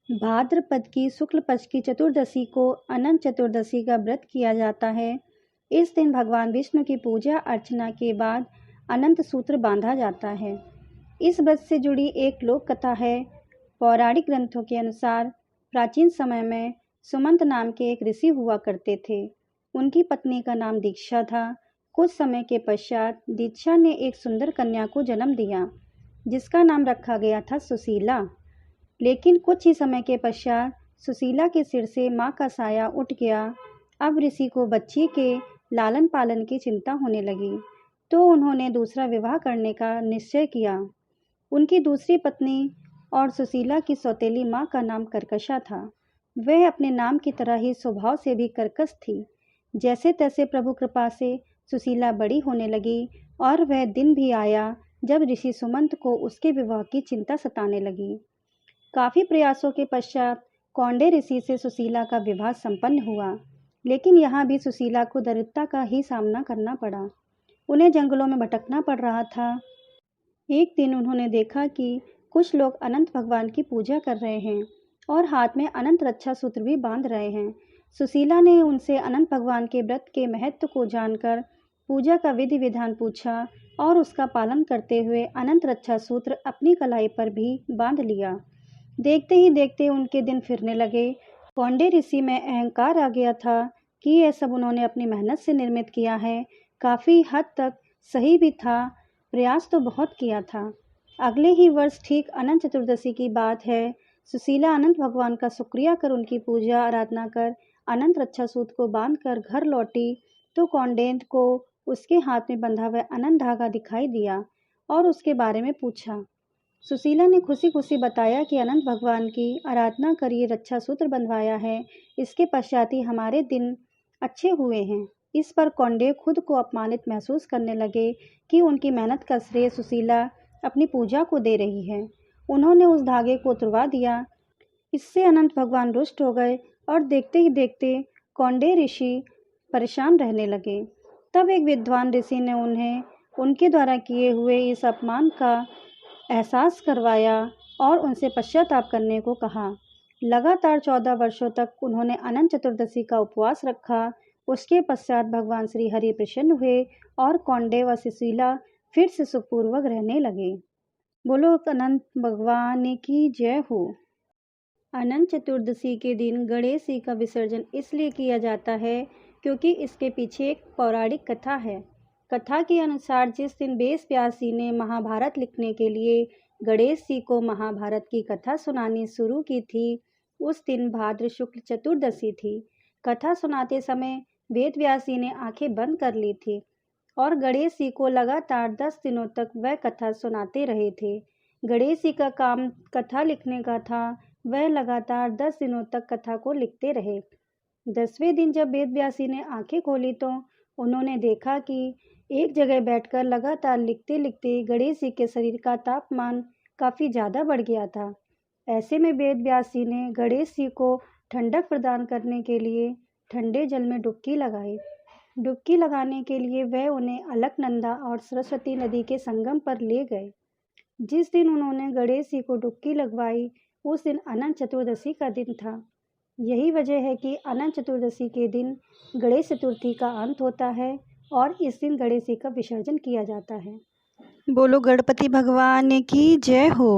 भाद्रपद की शुक्ल पक्ष की चतुर्दशी को अनंत चतुर्दशी का व्रत किया जाता है। इस दिन भगवान विष्णु की पूजा अर्चना के बाद अनंत सूत्र बांधा जाता है। इस व्रत से जुड़ी एक लोक कथा है। पौराणिक ग्रंथों के अनुसार प्राचीन समय में सुमंत नाम के एक ऋषि हुआ करते थे। उनकी पत्नी का नाम दीक्षा था। कुछ समय के पश्चात दीक्षा ने एक सुंदर कन्या को जन्म दिया, जिसका नाम रखा गया था सुशीला। लेकिन कुछ ही समय के पश्चात सुशीला के सिर से माँ का साया उठ गया। अब ऋषि को बच्ची के लालन पालन की चिंता होने लगी, तो उन्होंने दूसरा विवाह करने का निश्चय किया। उनकी दूसरी पत्नी और सुशीला की सौतेली माँ का नाम कर्कशा था। वह अपने नाम की तरह ही स्वभाव से भी कर्कश थी। जैसे तैसे प्रभु कृपा से सुशीला बड़ी होने लगी और वह दिन भी आया जब ऋषि सुमंत को उसके विवाह की चिंता सताने लगी। काफ़ी प्रयासों के पश्चात कौंडे ऋषि से सुशीला का विवाह संपन्न हुआ, लेकिन यहाँ भी सुशीला को दरिद्रता का ही सामना करना पड़ा। उन्हें जंगलों में भटकना पड़ रहा था। एक दिन उन्होंने देखा कि कुछ लोग अनंत भगवान की पूजा कर रहे हैं और हाथ में अनंत रक्षा सूत्र भी बांध रहे हैं। सुशीला ने उनसे अनंत भगवान के व्रत के महत्व को जानकर पूजा का विधि विधान पूछा और उसका पालन करते हुए अनंत रक्षा सूत्र अपनी कलाई पर भी बांध लिया। देखते ही देखते उनके दिन फिरने लगे। कौंडे ऋषि में अहंकार आ गया था कि यह सब उन्होंने अपनी मेहनत से निर्मित किया है। काफ़ी हद तक सही भी था, प्रयास तो बहुत किया था। अगले ही वर्ष ठीक अनंत चतुर्दशी की बात है। सुशीला अनंत भगवान का शुक्रिया कर उनकी पूजा आराधना कर अनंत रक्षा सूत्र को बांध कर घर लौटी तो कौंडेंद्र को उसके हाथ में बंधा हुआ अनंत धागा दिखाई दिया और उसके बारे में पूछा। सुशीला ने खुशी खुशी बताया कि अनंत भगवान की आराधना कर ये रक्षा सूत्र बंधवाया है। इसके पश्चात ही हमारे दिन अच्छे हुए हैं। इस पर कौंडे खुद को अपमानित महसूस करने लगे कि उनकी मेहनत का श्रेय सुशीला अपनी पूजा को दे रही है। उन्होंने उस धागे को तुड़वा दिया। इससे अनंत भगवान रुष्ट हो गए और देखते ही देखते कौंडे ऋषि परेशान रहने लगे। तब एक विद्वान ऋषि ने उन्हें उनके द्वारा किए हुए इस अपमान का एहसास करवाया और उनसे पश्चाताप करने को कहा। लगातार 14 वर्षों तक उन्होंने अनंत चतुर्दशी का उपवास रखा। उसके पश्चात भगवान श्री हरि प्रसन्न हुए और कौंडे व सुशीला फिर से सुखपूर्वक रहने लगे। बोलो अनंत भगवान की जय हो। अनंत चतुर्दशी के दिन गणेश जी का विसर्जन इसलिए किया जाता है क्योंकि इसके पीछे एक पौराणिक कथा है। कथा के अनुसार जिस दिन वेद व्यास जी ने महाभारत लिखने के लिए गणेश जी को महाभारत की कथा सुनानी शुरू की थी, उस दिन भाद्र शुक्ल चतुर्दशी थी। कथा सुनाते समय वेद व्यास जी ने आंखें बंद कर ली थी और गणेश जी को लगातार 10 दिनों तक वह कथा सुनाते रहे थे। गणेश जी का काम कथा लिखने का था। वह लगातार 10 दिनों तक कथा को लिखते रहे। 10वें दिन जब वेद व्यास जी ने आंखें खोली तो उन्होंने देखा कि एक जगह बैठकर लगातार लिखते लिखते गणेश जी के शरीर का तापमान काफ़ी ज़्यादा बढ़ गया था। ऐसे में वेद व्यास जी ने गणेश जी को ठंडक प्रदान करने के लिए ठंडे जल में डुबकी लगाई। डुबकी लगाने के लिए वह उन्हें अलकनंदा और सरस्वती नदी के संगम पर ले गए। जिस दिन उन्होंने गणेश जी को डुबकी लगवाई उस दिन अनंत चतुर्दशी का दिन था। यही वजह है कि अनंत चतुर्दशी के दिन गणेश चतुर्थी का अंत होता है और इस दिन गणेश जी का विसर्जन किया जाता है। बोलो गणपति भगवान की जय हो।